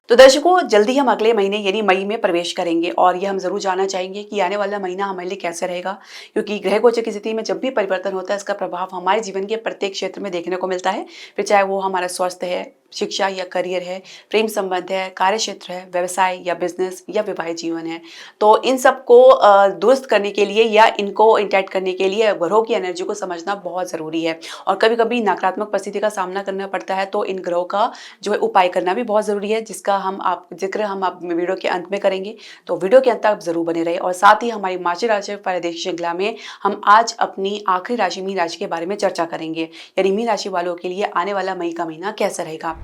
तो दर्शकों, जल्दी हम अगले महीने यानी मई में प्रवेश करेंगे और ये हम ज़रूर जानना चाहेंगे कि आने वाला महीना हमारे लिए कैसे रहेगा, क्योंकि ग्रह गोचर की स्थिति में जब भी परिवर्तन होता है इसका प्रभाव हमारे जीवन के प्रत्येक क्षेत्र में देखने को मिलता है। फिर चाहे वो हमारा स्वास्थ्य है, शिक्षा या करियर है, प्रेम संबंध है, कार्य क्षेत्र है, व्यवसाय या बिजनेस या वैवाहिक जीवन है। तो इन सबको दुरुस्त करने के लिए या इनको इंटैक्ट करने के लिए ग्रहों की एनर्जी को समझना बहुत ज़रूरी है। और कभी-कभी नकारात्मक परिस्थिति का सामना करना पड़ता है, तो इन ग्रहों का जो है उपाय करना भी बहुत ज़रूरी है, जिसका हम आप वीडियो के अंत में करेंगे। तो वीडियो के अंत तक आप ज़रूर बने रहें। और साथ ही हमारी मासिक राशि पारदर्शी श्रृंखला में हम आज अपनी आखिरी राशि मीन राशि के बारे में चर्चा करेंगे, यानी मीन राशि वालों के लिए आने वाला मई का महीना कैसा रहेगा।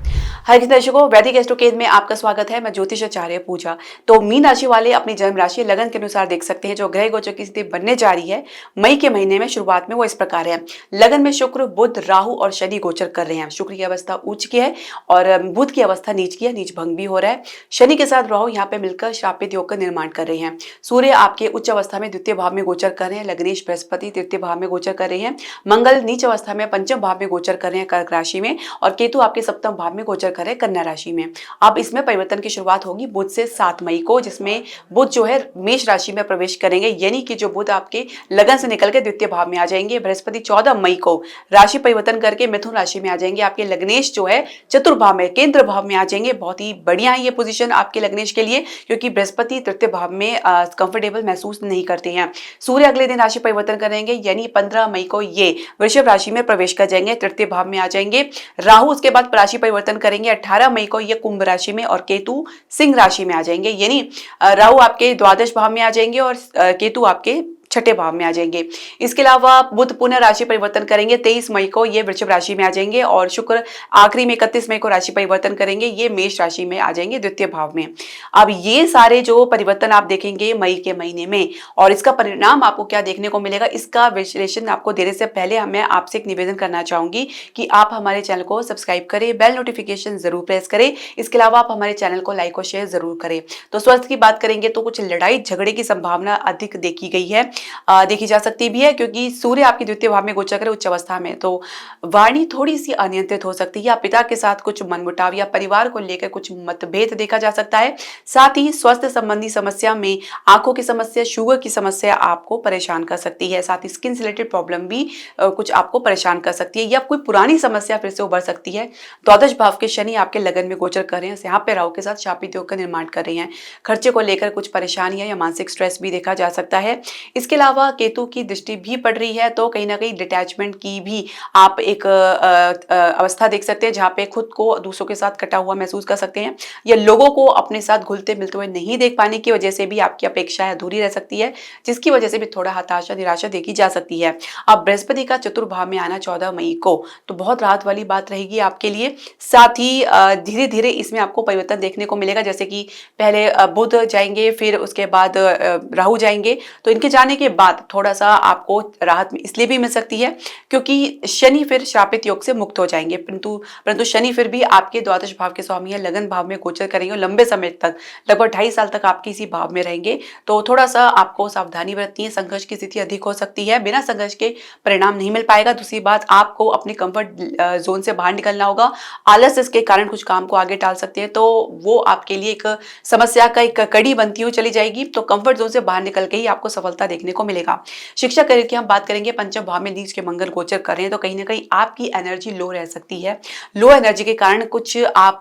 हर किसी दर्शकों, वैदिक एस्ट्रोकेद में आपका स्वागत है। मैं ज्योतिष आचार्य पूजा। तो मीन राशि वाले अपनी जन्म राशि लगन के अनुसार देख सकते हैं जो ग्रह गोचर की स्थिति बनने जा रही है मई के महीने में। शुरुआत में वो इस प्रकार है। लगन में शुक्र, बुध, राहु और शनि गोचर कर रहे हैं। शुक्र की अवस्था उच्च की है और बुध की अवस्था नीच की है, नीच भंग भी हो रहा है। शनि के साथ राहु यहाँ पे मिलकर श्रापित योग का निर्माण कर रहे हैं। सूर्य आपके उच्च अवस्था में द्वितीय भाव में गोचर कर रहे हैं। लग्नेश बृहस्पति तृतीय भाव में गोचर कर रहे हैं। मंगल नीच अवस्था में पंचम भाव में गोचर कर रहे हैं कर्क राशि में। और केतु आपके सप्तम भाव में गोचर कर रहे हैं कन्या राशि में। अब इसमें परिवर्तन की शुरुआत होगी बुध से 7 मई को, जिसमें बुध जो है मेष राशि में प्रवेश करेंगे, यानी कि जो बुध आपके लगन से निकल के द्वितीय भाव में आ जाएंगे। बृहस्पति 14 मई को राशि परिवर्तन करके मिथुन राशि में आ जाएंगे। आपके लग्नेश जो है चतुर्भाव में, केंद्र भाव में आ जाएंगे। बहुत ही बढ़िया है ये पोजीशन आपके लग्नेश के लिए, क्योंकि बृहस्पति तृतीय भाव में कंफर्टेबल महसूस नहीं करते हैं। सूर्य अगले दिन राशि परिवर्तन करेंगे, यानी 15 मई को ये वृषभ राशि में प्रवेश कर जाएंगे, तृतीय भाव में आ जाएंगे। राहु उसके बाद राशि परिवर्तन करेंगे 18 मई को ये कुंभ राशि में, और केतु सिंह राशि में आ जाएंगे। यानी राहु आपके द्वादश भाव में आ जाएंगे और केतु आपके छठे भाव में आ जाएंगे। इसके अलावा बुध पुनः राशि परिवर्तन करेंगे 23 मई को, ये वृषभ राशि में आ जाएंगे। और शुक्र आखिरी में 31 मई को राशि परिवर्तन करेंगे, ये मेष राशि में आ जाएंगे द्वितीय भाव में। अब ये सारे जो परिवर्तन आप देखेंगे मई के महीने में, और इसका परिणाम आपको क्या देखने को मिलेगा, इसका विश्लेषण आपको देने से पहले मैं आपसे एक निवेदन करना चाहूंगी कि आप हमारे चैनल को सब्सक्राइब करें, बेल नोटिफिकेशन जरूर प्रेस करें। इसके अलावा आप हमारे चैनल को लाइक और शेयर जरूर करें। तो स्वास्थ्य की बात करेंगे तो कुछ लड़ाई झगड़े की संभावना अधिक देखी गई है, देखी जा सकती भी है, क्योंकि सूर्य आपके द्वितीय भाव में गोचर करे उच्च अवस्था में। तो वाणी थोड़ी सी अनियंत्रित हो सकती है, या पिता के साथ कुछ मनमुटाव या परिवार को लेकर कुछ मतभेद देखा जा सकता है। साथ ही स्वास्थ्य संबंधी समस्या में आंखों की समस्या, शुगर की समस्या आपको परेशान कर सकती है। साथ ही स्किन से रिलेटेड प्रॉब्लम भी कुछ आपको परेशान कर सकती है, या कोई पुरानी समस्या फिर से उभर सकती है। द्वादश भाव के शनि आपके लगन में गोचर कर रहे हैं, यहाँ पे राहु के साथ शापित योग का निर्माण कर रहे हैं। खर्चे को लेकर कुछ परेशानियां या मानसिक स्ट्रेस भी देखा जा सकता है। इसके अलावा केतु की दृष्टि भी पड़ रही है, तो कहीं ना कहीं डिटैचमेंट की भी आप एक अवस्था देख सकते हैं, जहाँ पे खुद को दूसरों के साथ कटा हुआ महसूस कर सकते हैं, या लोगों को अपने साथ घुलते मिलते हुए नहीं देख पाने की वजह से भी आपकी अपेक्षाएं अधूरी रह सकती है, जिसकी वजह से भी थोड़ा हताशा निराशा देखी जा सकती है। अब बृहस्पति का चतुर्भाव में आना 14 मई को, तो बहुत राहत वाली बात रहेगी आपके लिए। साथ ही धीरे धीरे इसमें आपको परिवर्तन देखने को मिलेगा, जैसे कि पहले बुध जाएंगे, फिर उसके बाद राहु जाएंगे। तो इनके जाने के बाद थोड़ा सा आपको राहत इसलिए भी मिल सकती है क्योंकि शनि फिर श्रापित योग से मुक्त हो जाएंगे, परंतु शनि फिर भी आपके द्वादश भाव के स्वामी है, लगन भाव में गोचर करेंगे। लंबे समय तक, लगभग 2.5 साल तक आपके इसी भाव में रहेंगे। तो थोड़ा सा आपको सावधानी बरतनी है, संघर्ष की स्थिति अधिक हो सकती है, बिना संघर्ष के परिणाम नहीं मिल पाएगा। दूसरी बात, आपको अपने कंफर्ट जोन से बाहर निकलना होगा। आलस इसके कारण कुछ काम को आगे टाल सकते हैं, तो वो आपके लिए एक समस्या का एक कड़ी बनती हुई चली जाएगी। तो कंफर्ट जोन से बाहर निकल के ही आपको सफलता देखने को मिलेगा। शिक्षा करियर की हम बात करेंगे, पंचम भाव में नीच के मंगल गोचर कर रहे हैं, तो कहीं ना कहीं आपकी एनर्जी लो रह सकती है। लो एनर्जी के कारण कुछ आप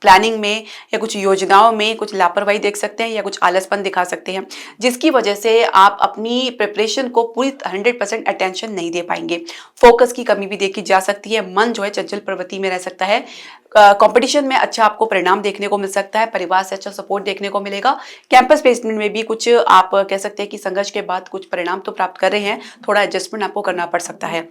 प्लानिंग में या कुछ योजनाओं में कुछ लापरवाही देख सकते हैं, या कुछ आलसपन दिखा सकते हैं, जिसकी वजह से आप अपनी प्रिपरेशन को पूरी 100% अटेंशन नहीं दे पाएंगे। फोकस की कमी भी देखी जा सकती है। मन जो है चंचल प्रवृत्ति में रह सकता है। कंपटीशन में अच्छा आपको परिणाम देखने को मिल सकता है। परिवार से अच्छा सपोर्ट देखने को मिलेगा। कैंपस प्लेसमेंट में भी कुछ आप कह सकते हैं कि संघर्ष के बाद कुछ परिणाम तो प्राप्त कर रहे हैं, थोड़ा एडजस्टमेंट आपको करना पड़ सकता है।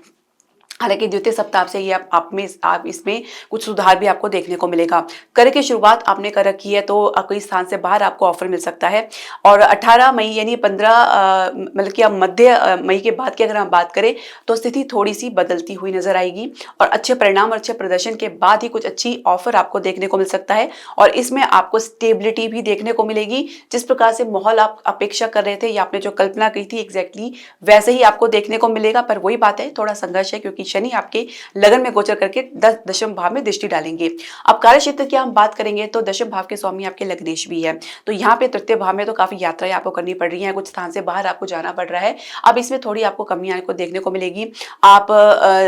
हालांकि द्वितीय सप्ताह से ये आप इसमें कुछ सुधार भी आपको देखने को मिलेगा। कर की शुरुआत आपने कर रखी है, तो कोई स्थान से बाहर आपको ऑफर मिल सकता है। और 18 मई यानी 15 मतलब कि अब मध्य मई के बाद की अगर हम बात करें तो स्थिति थोड़ी सी बदलती हुई नजर आएगी, और अच्छे परिणाम और अच्छे प्रदर्शन के बाद ही कुछ अच्छी ऑफर आपको देखने को मिल सकता है। और इसमें आपको स्टेबिलिटी भी देखने को मिलेगी। जिस प्रकार से माहौल आप अपेक्षा कर रहे थे या आपने जो कल्पना की थी एग्जैक्टली वैसे ही आपको देखने को मिलेगा। पर वही बात है, थोड़ा संघर्ष है, क्योंकि शनि आपके लगन में गोचर करके दशम भाव में दृष्टि डालेंगे। अब कार्य क्षेत्र की हम बात करेंगे तो दशम भाव के स्वामी आपके लग्नेश भी है, तो यहाँ पे तृतीय भाव में तो काफी यात्राएं आपको करनी पड़ रही है, कुछ स्थान से बाहर आपको जाना पड़ रहा है। अब इसमें थोड़ी आपको कमी आने को देखने को मिलेगी। आप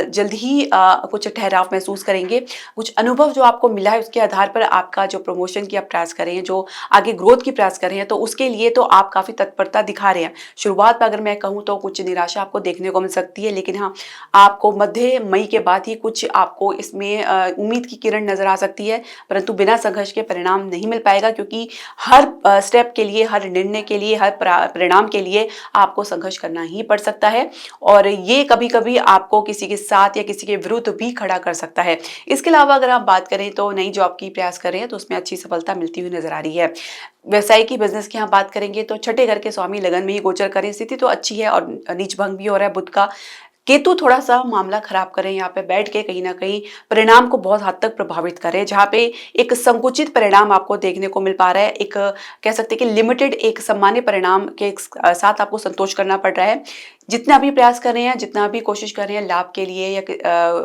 जल्द ही कुछ ठहराव महसूस करेंगे। कुछ अनुभव जो आपको मिला है उसके आधार पर आपका जो प्रमोशन की आप प्रयास कर रहे हैं, जो आगे ग्रोथ की प्रयास कर रहे हैं, तो उसके लिए तो आप काफी तत्परता दिखा रहे हैं। शुरुआत में अगर मैं कहूँ तो कुछ निराशा आपको देखने को मिल सकती है, लेकिन हाँ, आपको मध्य मई के बाद ही कुछ आपको इसमें उम्मीद की किरण नजर आ सकती है, परंतु बिना संघर्ष के परिणाम नहीं मिल पाएगा, क्योंकि हर स्टेप के लिए, हर निर्णय के लिए, हर परिणाम के लिए आपको संघर्ष करना ही पड़ सकता है, और ये कभी कभी आपको किसी के साथ या किसी के विरुद्ध भी खड़ा कर सकता है। इसके अलावा अगर आप बात करें तो नई जॉब की प्रयास कर रहे हैं तो उसमें अच्छी सफलता मिलती हुई नजर आ रही है। व्यवसाय की, बिजनेस की यहाँ बात करेंगे तो छठे घर के स्वामी लगन में ही गोचर करें, स्थिति तो अच्छी है और नीच भंग भी हो रहा है बुध का। केतु थोड़ा सा मामला खराब करें, यहाँ पे बैठ के कहीं ना कहीं परिणाम को बहुत हद तक प्रभावित करें, जहाँ पे एक संकुचित परिणाम आपको देखने को मिल पा रहा है। एक कह सकते हैं कि लिमिटेड, एक सामान्य परिणाम के साथ आपको संतोष करना पड़ रहा है। जितना भी प्रयास कर रहे हैं, जितना भी कोशिश कर रहे हैं लाभ के लिए या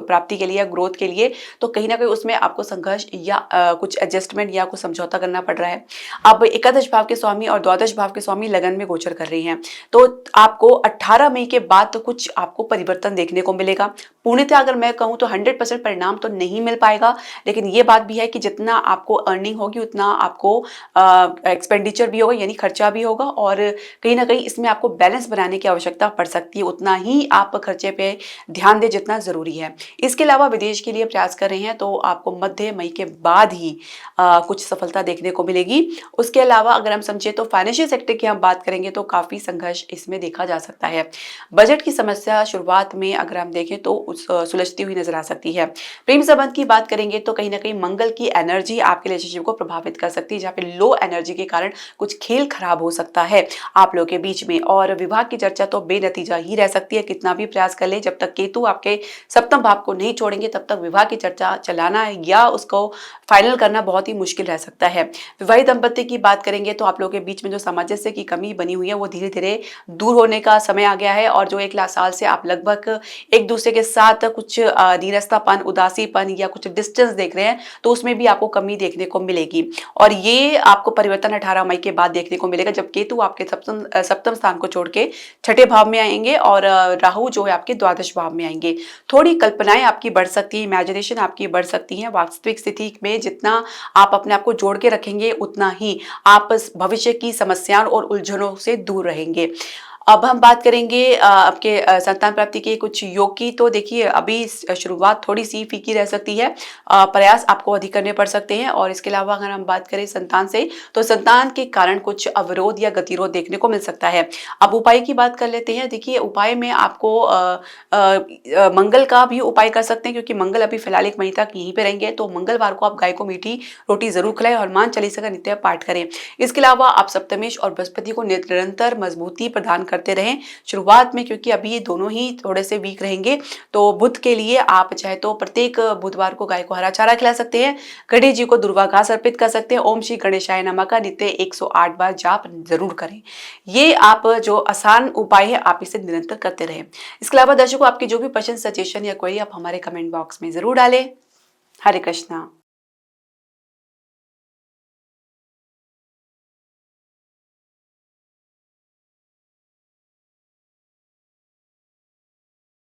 प्राप्ति के लिए या ग्रोथ के लिए, तो कहीं ना कहीं उसमें आपको संघर्ष या कुछ एडजस्टमेंट या कुछ समझौता करना पड़ रहा है। अब एकादश भाव के स्वामी और द्वादश भाव के स्वामी लगन में गोचर कर रही हैं, तो आपको 18 मई के बाद तो कुछ आपको परिवर्तन देखने को मिलेगा। पूर्णतः अगर मैं कहूँ तो 100% परिणाम तो नहीं मिल पाएगा, लेकिन ये बात भी है कि जितना आपको अर्निंग होगी उतना आपको एक्सपेंडिचर भी होगा, यानी खर्चा भी होगा, और कहीं ना कहीं इसमें आपको बैलेंस बनाने की आवश्यकता पड़ सकती है। उतना ही आप खर्चे पे ध्यान दें जितना जरूरी है। इसके अलावा विदेश के लिए प्रयास कर रहे हैं तो आपको मध्य मई के बाद ही कुछ सफलता देखने को मिलेगी। उसके अलावा अगर हम समझे तो फाइनेंशियल सेक्टर की हम बात करेंगे तो काफी संघर्ष इसमें देखा जा सकता है। बजट की समस्या शुरुआत में अगर हम देखें तो सुलझती हुई नजर आ सकती है। प्रेम संबंध की बात करेंगे तो कहीं ना कहीं मंगल की एनर्जी आपके रिलेशनशिप को प्रभावित कर सकती है, जहाँ पे लो एनर्जी के कारण कुछ खेल खराब हो सकता है आप लोगों के बीच में। और विवाह की चर्चा तो बेनतीजा ही रह सकती है, कितना भी प्रयास कर ले, जब तक केतु आपके सप्तम भाव को नहीं छोड़ेंगे तब तक विवाह की चर्चा चलाना या उसको फाइनल करना बहुत ही मुश्किल रह सकता है। विवाहित दंपति की बात करेंगे तो आप लोगों के बीच में जो सामंजस्य की कमी बनी हुई है वो धीरे धीरे दूर होने का समय आ गया है, और जो 1 साल से आप लगभग एक दूसरे के साथ कुछ नीरसतापन, उदासीपन या कुछ डिस्टेंस देख रहे हैं, तो उसमें भी आपको कमी देखने को मिलेगी। और ये आपको परिवर्तन 18 मई के बाद देखने को मिलेगा, जब केतु आपके सप्तम स्थान को छोड़ के छठे भाव में आएंगे और राहु जो है आपके द्वादश भाव में आएंगे। थोड़ी कल्पनाएं आपकी बढ़ सकती है, इमेजिनेशन आपकी बढ़ सकती है। वास्तविक स्थिति में जितना आप अपने आप को जोड़ के रखेंगे उतना ही आप भविष्य की समस्याओं और उलझनों से दूर रहेंगे। अब हम बात करेंगे आपके संतान प्राप्ति के कुछ योग की, तो देखिए अभी शुरुआत थोड़ी सी फीकी रह सकती है, प्रयास आपको अधिक करने पड़ सकते हैं। और इसके अलावा अगर हम बात करें संतान से, तो संतान के कारण कुछ अवरोध या गतिरोध देखने को मिल सकता है। अब उपाय की बात कर लेते हैं। देखिए उपाय में आपको मंगल का भी उपाय कर सकते हैं, क्योंकि मंगल अभी फिलहाल 1 मई तक यहीं पे रहेंगे, तो मंगलवार को आप गाय को मीठी रोटी जरूर खिलाएं, हनुमान चालीसा का नित्य पाठ करें। इसके अलावा आप सप्तमेश और बृहस्पति को निरंतर मजबूती प्रदान करते रहें शुरुआत में, क्योंकि अभी ये दोनों ही थोड़े से वीक रहेंगे। तो बुध के लिए आप चाहे तो प्रत्येक बुधवार को गाय को हरा चारा खिला सकते हैं, गणेश जी को दुर्वा घास अर्पित कर सकते हैं, ओम श्री गणेशाय नमः का नित्य 108 बार जाप जरूर करें। ये आप जो आसान उपाय है आप इसे निरंतर करते रहें। इसके अलावा दर्शकों, आपकी जो भी प्रश्न, सजेशन या क्वेरी आप हमारे कमेंट बॉक्स में जरूर डालें। हरे कृष्णा।